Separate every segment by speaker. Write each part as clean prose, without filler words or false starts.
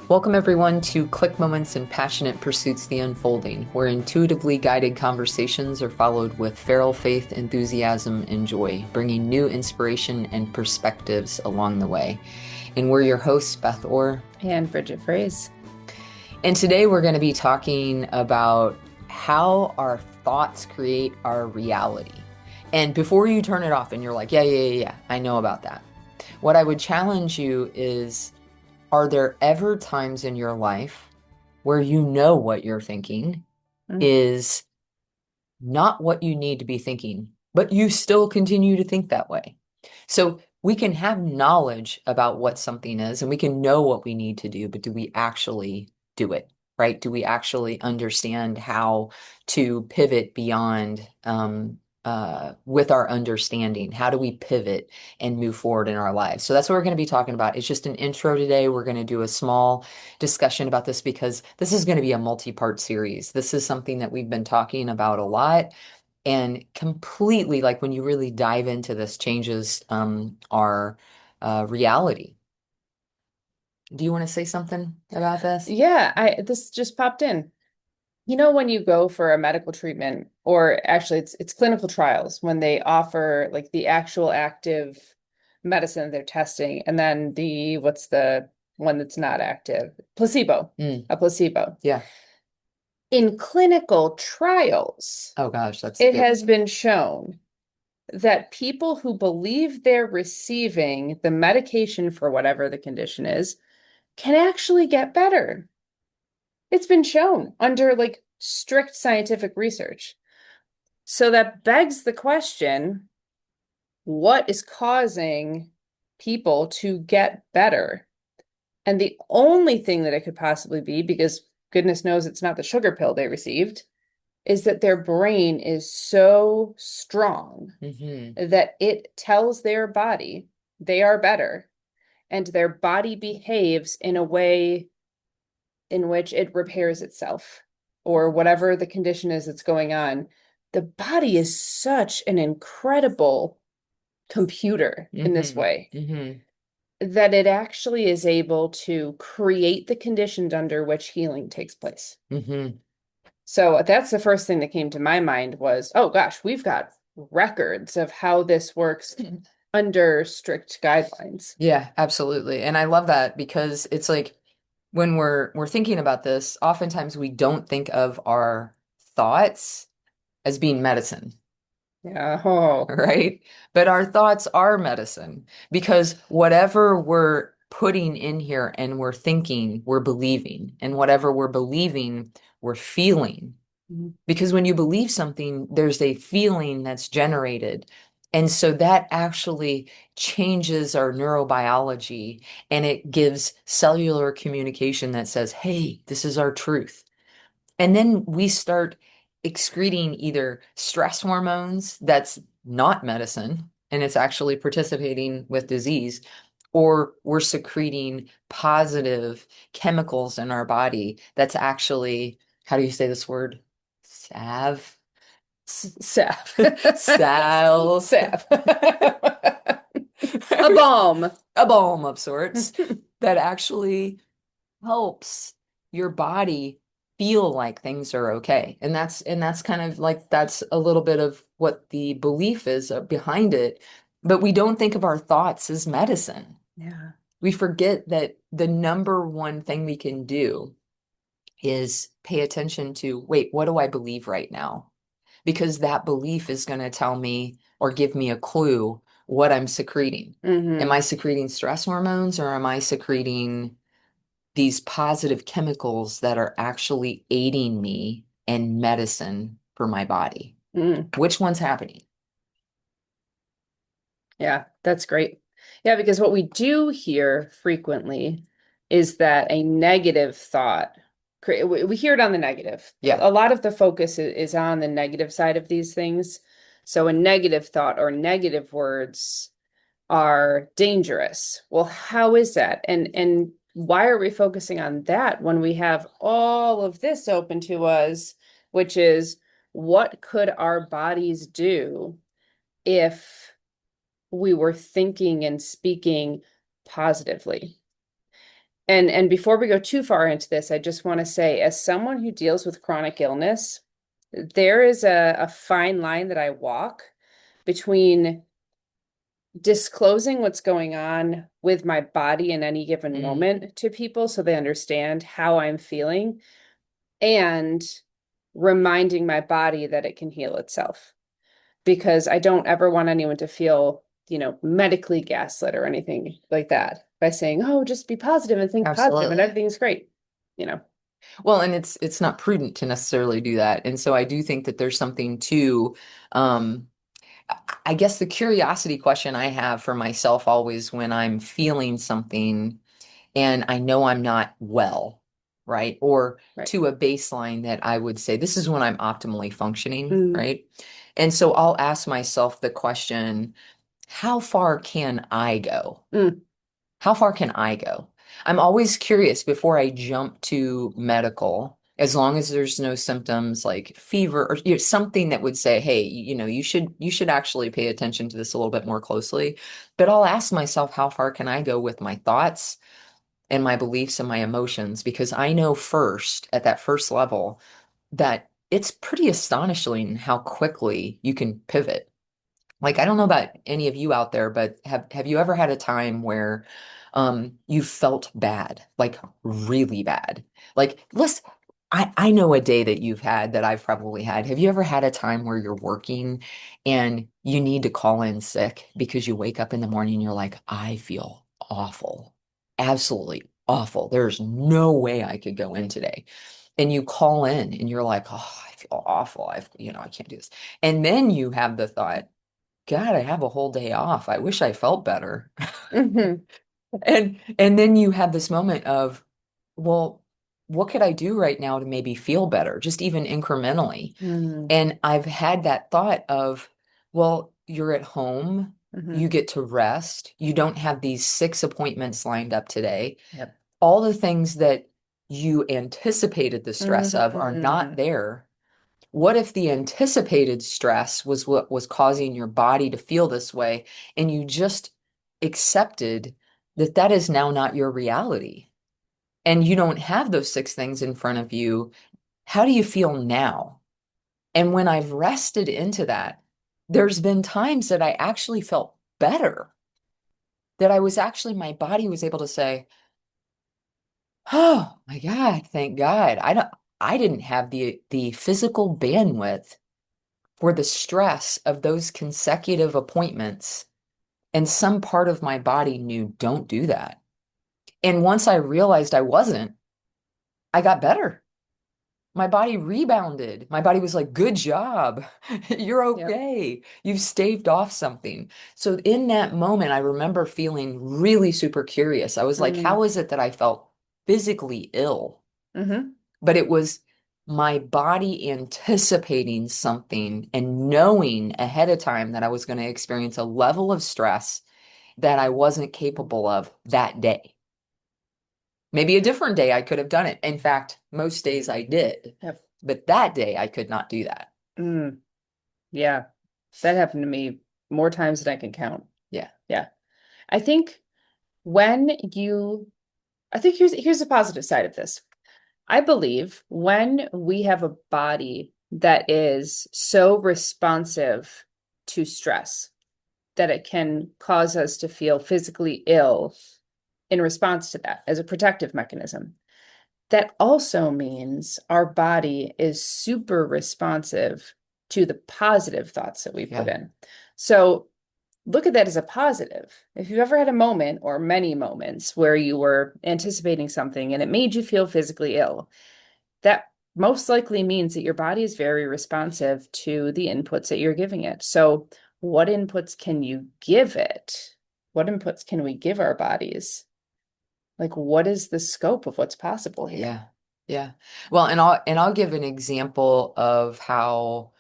Speaker 1: Welcome, everyone, to Click Moments and Passionate Pursuits the Unfolding, where intuitively guided conversations are followed with feral faith, enthusiasm, and joy, bringing new inspiration and perspectives along the way. And we're your hosts, Beth Orr
Speaker 2: and Bridget Phrase.
Speaker 1: And today we're going to be talking about how our thoughts create our reality. And before you turn it off and you're like, yeah, I know about that. What I would challenge you is, are there ever times in your life where you know what you're thinking is not what you need to be thinking, but you still continue to think that way? So we can have knowledge about what something is and we can know what we need to do, but do we actually do it, right? Do we actually understand how to pivot beyond with our understanding? How do we pivot and move forward in our lives? So that's what we're going to be talking about. It's just an intro today. We're going to do a small discussion about this because this is going to be a multi-part series. This is something that we've been talking about a lot and completely, like, when you really dive into this, changes our reality. Do you want to say something about this?
Speaker 2: Yeah, this just popped in. You know, when you go for a medical treatment, or actually it's clinical trials, when they offer like the actual active medicine they're testing, and then what's the one that's not active? Placebo, a placebo.
Speaker 1: Yeah.
Speaker 2: In clinical trials,
Speaker 1: Oh gosh,
Speaker 2: it has been shown that people who believe they're receiving the medication for whatever the condition is can actually get better. It's been shown under like strict scientific research. So that begs the question, what is causing people to get better? And the only thing that it could possibly be, because goodness knows it's not the sugar pill they received, is that their brain is so strong that it tells their body they are better, and their body behaves in a way in which it repairs itself, or whatever the condition is that's going on. The body is such an incredible computer in this way that it actually is able to create the conditions under which healing takes place. So that's the first thing that came to my mind was, oh gosh, we've got records of how this works under strict guidelines.
Speaker 1: Yeah, absolutely. And I love that because it's like, when we're thinking about this, oftentimes we don't think of our thoughts as being medicine.
Speaker 2: Yeah. Oh.
Speaker 1: Right? But our thoughts are medicine because whatever we're putting in here and we're thinking, we're believing, and whatever we're believing, we're feeling. Because when you believe something, there's a feeling that's generated. And so that actually changes our neurobiology and it gives cellular communication that says, hey, this is our truth. And then we start excreting either stress hormones that's not medicine and it's actually participating with disease, or we're secreting positive chemicals in our body that's actually, how do you say this word? Salve?
Speaker 2: Salve.
Speaker 1: Salve.
Speaker 2: Salve. A balm.
Speaker 1: A balm of sorts that actually helps your body feel like things are okay. And that's kind of like, that's a little bit of what the belief is behind it. But we don't think of our thoughts as medicine.
Speaker 2: Yeah.
Speaker 1: We forget that the number one thing we can do is pay attention to, wait, what do I believe right now? Because that belief is going to tell me or give me a clue what I'm secreting. Am I secreting stress hormones, or am I secreting these positive chemicals that are actually aiding me and medicine for my body? Which one's happening?
Speaker 2: Yeah, that's great. Yeah, because what we do hear frequently is that a negative thought, we hear it on the negative.
Speaker 1: Yeah.
Speaker 2: A lot of the focus is on the negative side of these things. So a negative thought or negative words are dangerous. Well, how is that? And why are we focusing on that when we have all of this open to us, which is, what could our bodies do if we were thinking and speaking positively? And before we go too far into this, I just want to say, as someone who deals with chronic illness, there is a fine line that I walk between disclosing what's going on with my body in any given
Speaker 1: Mm,
Speaker 2: moment to people so they understand how I'm feeling, and reminding my body that it can heal itself. Because I don't ever want anyone to feel, medically gaslit or anything like that by saying, "Oh, just be positive and think positive and
Speaker 1: absolutely.
Speaker 2: everything's great." You know.
Speaker 1: Well, and it's not prudent to necessarily do that. And so I do think that there's something to um I guess the curiosity question I have for myself always when I'm feeling something and I know I'm not well, right? Or
Speaker 2: Right.
Speaker 1: to a baseline that I would say this is when I'm optimally functioning,
Speaker 2: Mm,
Speaker 1: right? And so I'll ask myself the question, how far can I go?
Speaker 2: mm,
Speaker 1: How far can I go? I'm always curious before I jump to medical, as long as there's no symptoms like fever or something that would say, hey, you should actually pay attention to this a little bit more closely. But I'll ask myself, how far can I go with my thoughts and my beliefs and my emotions? Because I know first, at that first level, that it's pretty astonishing how quickly you can pivot. Like, I don't know about any of you out there, but have you ever had a time where you felt bad, like really bad? Like, I know a day that you've had that I've probably had. Have you ever had a time where you're working and you need to call in sick because you wake up in the morning and you're like, I feel awful, absolutely awful. There's no way I could go in today. And you call in and you're like, oh, I feel awful. I can't do this. And then you have the thought, God, I have a whole day off. I wish I felt better.
Speaker 2: hmm
Speaker 1: And then you have this moment of, well, what could I do right now to maybe feel better, just even incrementally?
Speaker 2: mm,
Speaker 1: And I've had that thought of, well, you're at home,
Speaker 2: hmm
Speaker 1: you get to rest, you don't have these 6 appointments lined up today.
Speaker 2: Yep.
Speaker 1: All the things that you anticipated the stress of are not
Speaker 2: Mm,
Speaker 1: there. What if the anticipated stress was what was causing your body to feel this way, and you just accepted that that is now not your reality, and you don't have those 6 things in front of you? How do you feel now? And when I've rested into that, there's been times that I actually felt better, that my body was able to say, oh my God, thank God. I didn't have the physical bandwidth for the stress of those consecutive appointments. And some part of my body knew, don't do that. And once I realized I wasn't, I got better. My body rebounded. My body was like, good job. You're
Speaker 2: yep.
Speaker 1: okay. You've staved off something. So in that moment, I remember feeling really super curious. I was like,
Speaker 2: Mm,
Speaker 1: how is it that I felt physically ill?
Speaker 2: hmm
Speaker 1: But it was my body anticipating something and knowing ahead of time that I was going to experience a level of stress that I wasn't capable of that day. Maybe a different day I could have done it. In fact, most days I did,
Speaker 2: Yep.
Speaker 1: but that day I could not do that.
Speaker 2: Mm, yeah. That happened to me more times than I can count.
Speaker 1: Yeah.
Speaker 2: Yeah. I think when you, I think here's the positive side of this. I believe when we have a body that is so responsive to stress that it can cause us to feel physically ill in response to that as a protective mechanism, that also means our body is super responsive to the positive thoughts that we put
Speaker 1: Yeah.
Speaker 2: in. So look at that as a positive. If you've ever had a moment or many moments where you were anticipating something and it made you feel physically ill, that most likely means that your body is very responsive to the inputs that you're giving it. So, what inputs can you give it? What inputs can we give our bodies? Like, what is the scope of what's possible here?
Speaker 1: Yeah. Yeah. Well, and I'll give an example of how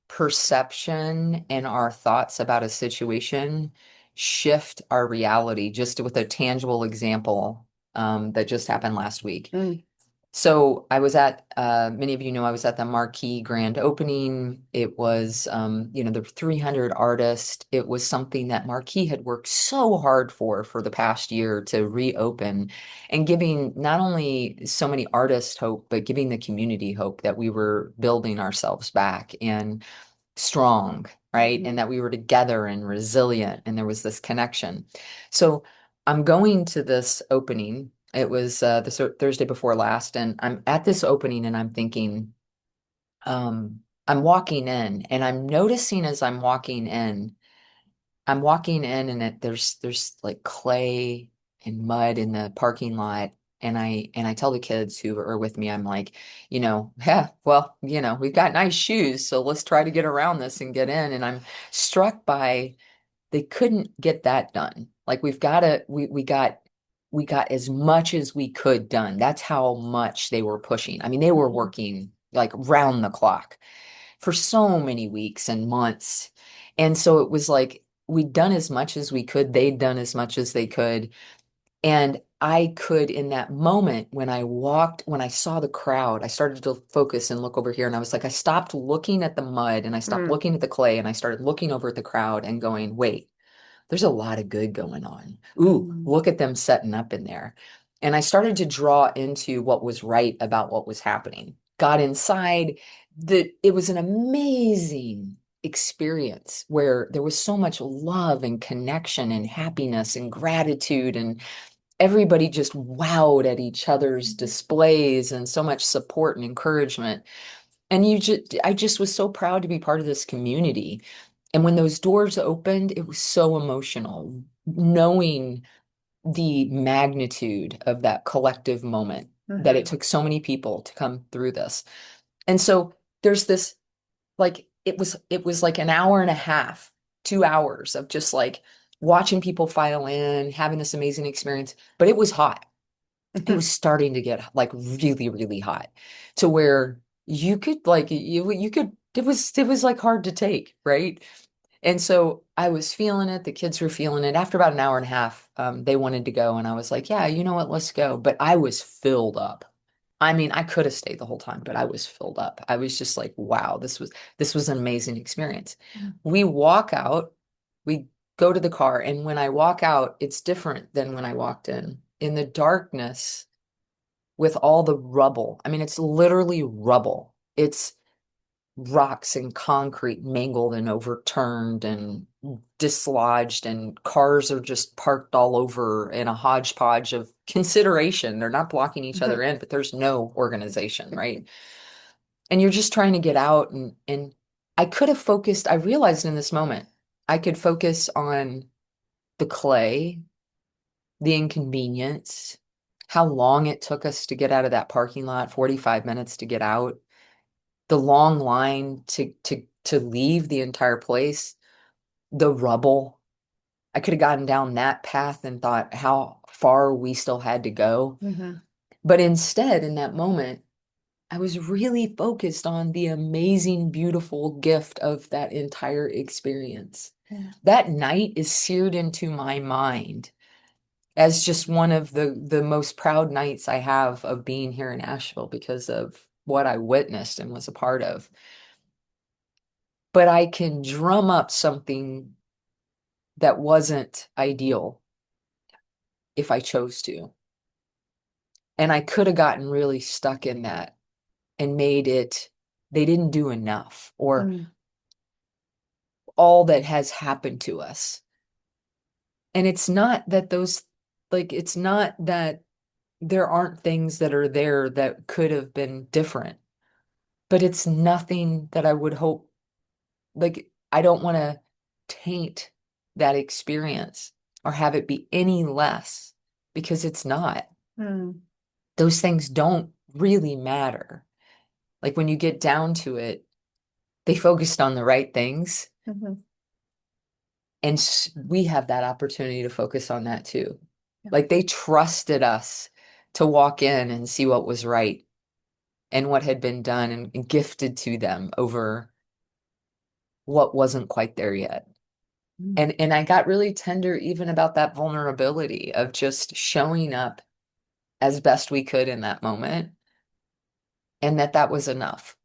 Speaker 1: perception and our thoughts about a situation shift our reality, just with a tangible example that just happened last week.
Speaker 2: Mm,
Speaker 1: So I was at, many of you know I was at the Marquee grand opening. It was, the 300 artists. It was something that Marquee had worked so hard for the past year to reopen and giving not only so many artists hope, but giving the community hope that we were building ourselves back and strong, right? And
Speaker 2: Mhm.
Speaker 1: that we were together and resilient and there was this connection. So I'm going to this opening. It was Thursday before last, and I'm at this opening and I'm thinking, I'm walking in and I'm noticing as I'm walking in and there's like clay and mud in the parking lot. And I tell the kids who are with me, I'm like, yeah, well, we've got nice shoes, so let's try to get around this and get in. And I'm struck by they couldn't get that done. Like we got as much as we could done. That's how much they were pushing. I mean, they were
Speaker 2: Mhm.
Speaker 1: working like round the clock for so many weeks and months. And so it was like we'd done as much as we could, they'd done as much as they could. And I could, in that moment, when I saw the crowd, I started to focus and look over here. And I was like, I stopped looking at the mud and I stopped
Speaker 2: Mm.
Speaker 1: looking at the clay and I started looking over at the crowd and going, wait, there's a lot of good going on. Ooh,
Speaker 2: Mm.
Speaker 1: look at them setting up in there. And I started to draw into what was right about what was happening. Got inside. It was an amazing experience where there was so much love and connection and happiness and gratitude, and everybody just wowed at each other's displays and so much support and encouragement. And I just was so proud to be part of this community. And when those doors opened, it was so emotional, knowing the magnitude of that collective moment, that it
Speaker 2: Mhm.
Speaker 1: took so many people to come through this. And so there's this, like, it was like an hour and a half, 2 hours of just like watching people file in, having this amazing experience, but it was hot. It was starting to get like really, really hot to where you could like you could it was like hard to take, right? And so I was feeling it. The kids were feeling it. After about an hour and a half, they wanted to go, and I was like, "Yeah, you know what? Let's go." But I was filled up. I mean, I could have stayed the whole time, but I was filled up. I was just like, "Wow, this was an amazing experience." We walk out, we go to the car, and when I walk out, it's different than when I walked in. In the darkness, with all the rubble. I mean, it's literally rubble. It's rocks and concrete mangled and overturned and dislodged, and cars are just parked all over in a hodgepodge of consideration. They're not blocking each other
Speaker 2: Mhm.
Speaker 1: in, but there's no organization, right? And you're just trying to get out, and I could have focused, I realized in this moment, I could focus on the clay, the inconvenience, how long it took us to get out of that parking lot, 45 minutes to get out, the long line to leave the entire place, the rubble. I could have gotten down that path and thought how far we still had to go.
Speaker 2: Mhm.
Speaker 1: But instead, in that moment, I was really focused on the amazing, beautiful gift of that entire experience.
Speaker 2: Yeah.
Speaker 1: That night is seared into my mind as just one of the most proud nights I have of being here in Asheville because of what I witnessed and was a part of. But I can drum up something that wasn't ideal if I chose to. And I could have gotten really stuck in that and made it, they didn't do enough, or
Speaker 2: Mm.
Speaker 1: all that has happened to us. And it's not that it's not that there aren't things that are there that could have been different, but it's nothing that I would hope, like, I don't want to taint that experience or have it be any less, because it's not.
Speaker 2: Mm.
Speaker 1: Those things don't really matter. Like when you get down to it, they focused on the right things.
Speaker 2: Mhm.
Speaker 1: And we have that opportunity to focus on that too.
Speaker 2: Yeah.
Speaker 1: Like they trusted us to walk in and see what was right and what had been done and gifted to them over what wasn't quite there yet.
Speaker 2: Mm.
Speaker 1: And I got really tender even about that vulnerability of just showing up as best we could in that moment and that was enough.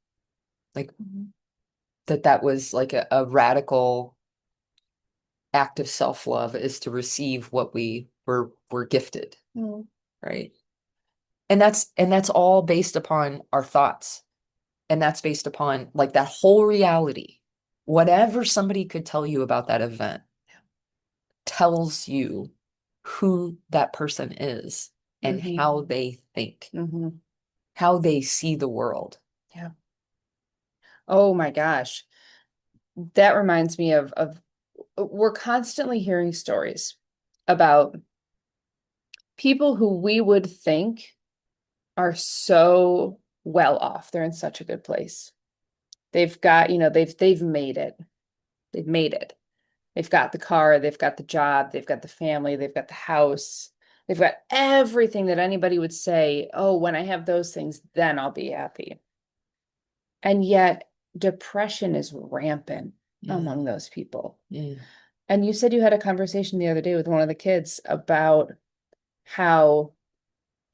Speaker 1: Like
Speaker 2: Mhm.
Speaker 1: that was like a radical act of self-love is to receive what we were gifted,
Speaker 2: Mm.
Speaker 1: right? And that's all based upon our thoughts. And that's based upon like that whole reality. Whatever somebody could tell you about that event tells you who that person is and
Speaker 2: Mhm.
Speaker 1: how they think,
Speaker 2: Mhm.
Speaker 1: how they see the world.
Speaker 2: Yeah. Oh my gosh. That reminds me of we're constantly hearing stories about people who we would think are so well off. They're in such a good place. They've got, they've made it. They've made it. They've got the car, they've got the job, they've got the family, they've got the house. They've got everything that anybody would say, "Oh, when I have those things, then I'll be happy." And yet depression is rampant
Speaker 1: Mm,
Speaker 2: among those people.
Speaker 1: mm,
Speaker 2: And you said you had a conversation the other day with one of the kids about how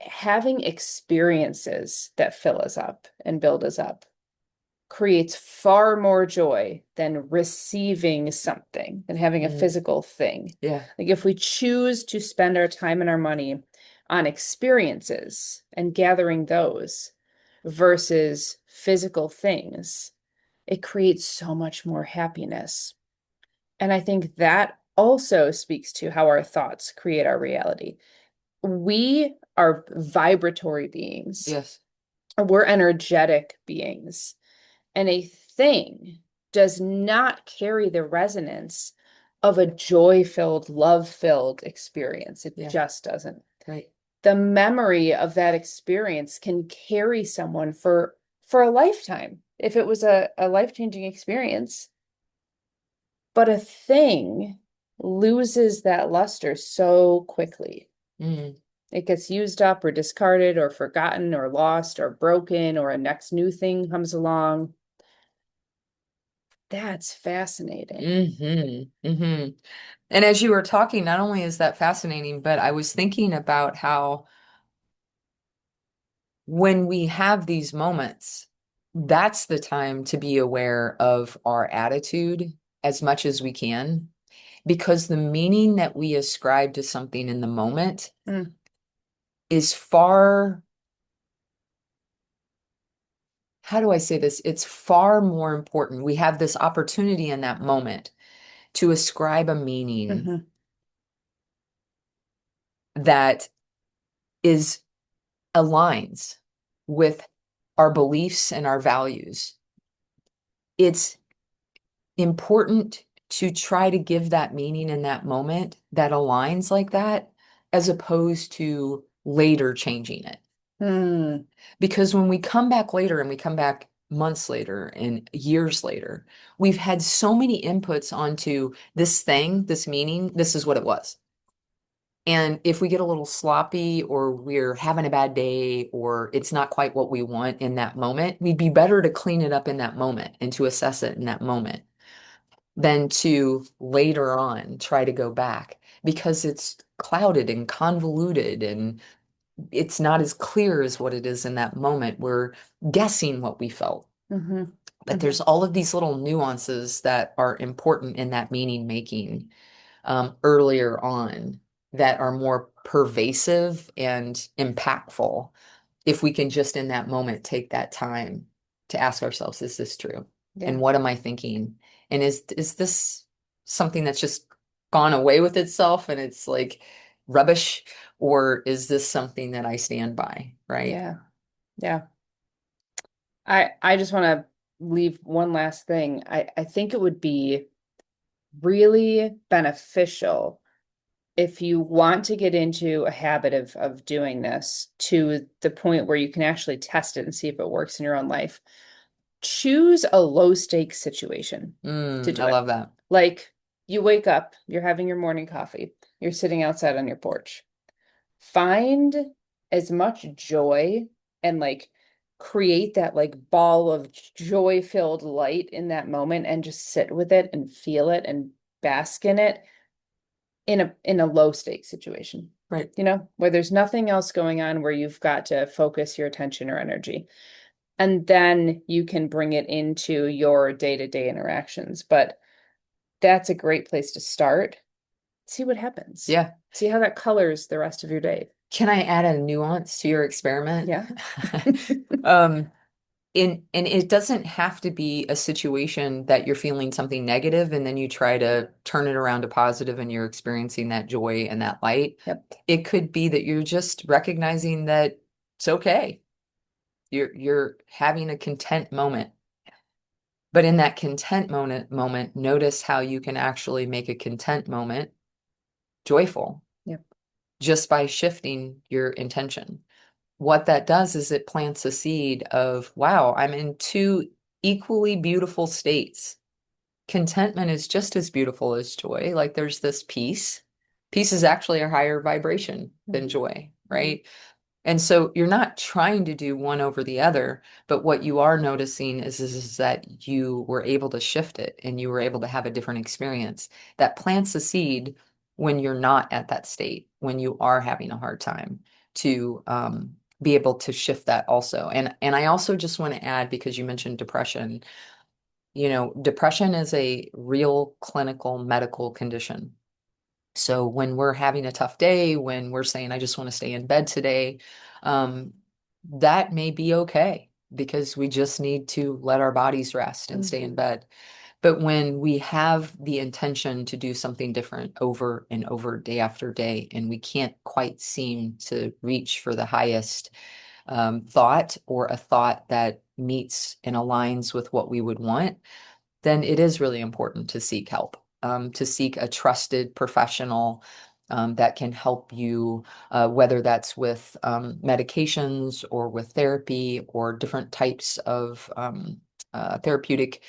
Speaker 2: having experiences that fill us up and build us up creates far more joy than receiving something, than having a
Speaker 1: mm.
Speaker 2: physical thing.
Speaker 1: Yeah.
Speaker 2: Like if we choose to spend our time and our money on experiences and gathering those versus physical things, it creates so much more happiness. And I think that also speaks to how our thoughts create our reality. We are vibratory beings,
Speaker 1: Yes.
Speaker 2: we're energetic beings, and a thing does not carry the resonance of a joy-filled, love-filled experience. It
Speaker 1: Yeah.
Speaker 2: just doesn't.
Speaker 1: Right.
Speaker 2: The memory of that experience can carry someone for a lifetime if it was a life-changing experience. But a thing loses that luster so quickly.
Speaker 1: Mm,
Speaker 2: It gets used up or discarded or forgotten or lost or broken, or a next new thing comes along. That's fascinating.
Speaker 1: hmm. And as you were talking, not only is that fascinating, but I was thinking about how when we have these moments, that's the time to be aware of our attitude as much as we can, because the meaning that we ascribe to something in the moment
Speaker 2: Mm,
Speaker 1: is far, how do I say this? It's far more important. We have this opportunity in that moment to ascribe a meaning
Speaker 2: mhm,
Speaker 1: that is aligns with our beliefs and our values. It's important to try to give that meaning in that moment that aligns like that, as opposed to later changing it.
Speaker 2: mm,
Speaker 1: Because when we come back later and we come back months later and years later, we've had so many inputs onto this thing, this meaning, this is what it was. And if we get a little sloppy or we're having a bad day or it's not quite what we want in that moment, we'd be better to clean it up in that moment and to assess it in that moment than to later on try to go back because it's clouded and convoluted and it's not as clear as what it is in that moment. We're guessing what we felt.
Speaker 2: mhm,
Speaker 1: But
Speaker 2: mhm,
Speaker 1: there's all of these little nuances that are important in that meaning making earlier on that are more pervasive and impactful if we can just in that moment take that time to ask ourselves, is this true?
Speaker 2: yeah,
Speaker 1: And what am I thinking? And is this something that's just gone away with itself and it's like rubbish? Or is this something that I stand by, right?
Speaker 2: yeah, yeah. I just want to leave one last thing. I think it would be really beneficial if you want to get into a habit of doing this to the point where you can actually test it and see if it works in your own life. Choose a low stakes situation to
Speaker 1: I
Speaker 2: do it.
Speaker 1: love that.
Speaker 2: Like you wake up, you're having your morning coffee, you're sitting outside on your porch. Find as much joy and like create that like ball of joy-filled light in that moment and just sit with it and feel it and bask in it in a low stakes situation.
Speaker 1: Right.
Speaker 2: Where there's nothing else going on where you've got to focus your attention or energy. And then you can bring it into your day-to-day interactions. But that's a great place to start. See what happens.
Speaker 1: Yeah.
Speaker 2: See how that colors the rest of your day.
Speaker 1: Can I add a nuance to your experiment?
Speaker 2: Yeah.
Speaker 1: Um, and it doesn't have to be a situation that you're feeling something negative and then you try to turn it around to positive and you're experiencing that joy and that light.
Speaker 2: Yep.
Speaker 1: It could be that you're just recognizing that it's okay. You're having a content moment. But in that content moment, notice how you can actually make a content moment joyful
Speaker 2: Yep.
Speaker 1: just by shifting your intention. What that does is it plants a seed of, wow, I'm in two equally beautiful states. Contentment is just as beautiful as joy. Like there's this peace. Peace is actually a higher vibration than
Speaker 2: Mhm.
Speaker 1: joy,
Speaker 2: Mhm.
Speaker 1: right? And so you're not trying to do one over the other, but what you are noticing is that you were able to shift it and you were able to have a different experience that plants a seed when you're not at that state, when you are having a hard time to be able to shift that also. And I also just want to add, because you mentioned depression, depression is a real clinical medical condition. So when we're having a tough day, when we're saying, I just want to stay in bed today, um, that may be okay because we just need to let our bodies rest and stay in
Speaker 2: Mhm.
Speaker 1: bed. But when we have the intention to do something different over and over, day after day, and we can't quite seem to reach for the highest thought or a thought that meets and aligns with what we would want, then it is really important to seek help, to seek a trusted professional that can help you, whether that's with medications or with therapy or different types of therapeutic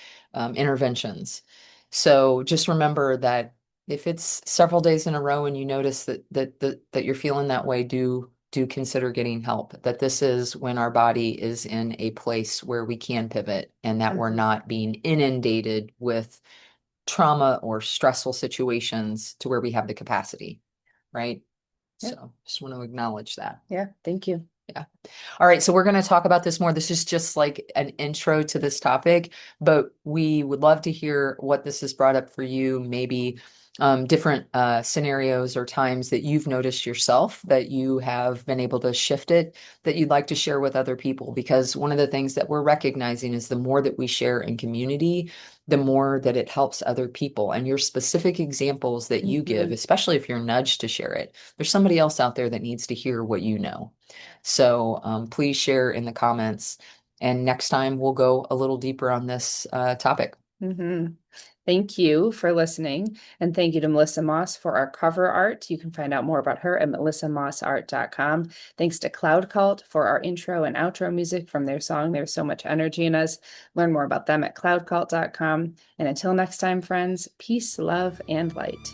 Speaker 1: interventions. So just remember that if it's several days in a row and you notice that you're feeling that way, do consider getting help. That this is when our body is in a place where we can pivot and that we're
Speaker 2: Mhm.
Speaker 1: not being inundated with trauma or stressful situations to where we have the capacity, right?
Speaker 2: Yep.
Speaker 1: So just want to acknowledge that.
Speaker 2: Yeah. Thank you.
Speaker 1: Yeah. All right, so we're going to talk about this more. This is just like an intro to this topic, but we would love to hear what this has brought up for you, maybe different scenarios or times that you've noticed yourself that you have been able to shift it, that you'd like to share with other people. Because one of the things that we're recognizing is the more that we share in community, the more that it helps other people. And your specific examples that you give,
Speaker 2: Mhm.
Speaker 1: especially if you're nudged to share it, there's somebody else out there that needs to hear what you know. So please share in the comments. And next time we'll go a little deeper on this topic.
Speaker 2: Mhm. Thank you for listening. And thank you to Melissa Moss for our cover art. You can find out more about her at melissamossart.com. Thanks to Cloud Cult for our intro and outro music from their song, There's So Much Energy in Us. Learn more about them at cloudcult.com. And until next time, friends, peace, love, and light.